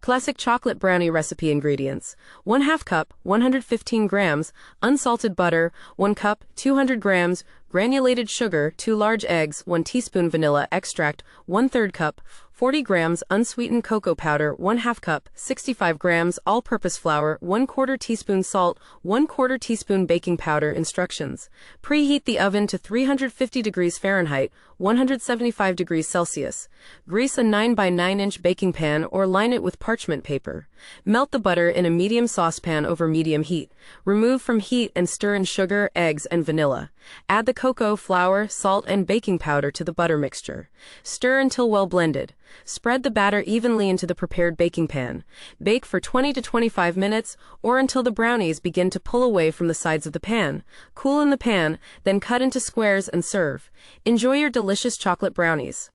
Classic chocolate brownie recipe ingredients. 1/2 cup, 115 grams, unsalted butter, 1 cup, 200 grams, granulated sugar, 2 large eggs, 1 teaspoon vanilla extract, 1/3 cup, 40 grams unsweetened cocoa powder, 1/2 cup, 65 grams all-purpose flour, 1/4 teaspoon salt, 1/4 teaspoon baking powder. Instructions. Preheat the oven to 350 degrees Fahrenheit, 175 degrees Celsius. Grease a 9 by 9 inch baking pan or line it with parchment paper. Melt the butter in a medium saucepan over medium heat. Remove from heat and stir in sugar, eggs, and vanilla. Add the cocoa, flour, salt, and baking powder to the butter mixture. Stir until well blended. Spread the batter evenly into the prepared baking pan. Bake for 20 to 25 minutes or until the brownies begin to pull away from the sides of the pan. Cool in the pan, then cut into squares and serve. Enjoy your delicious chocolate brownies.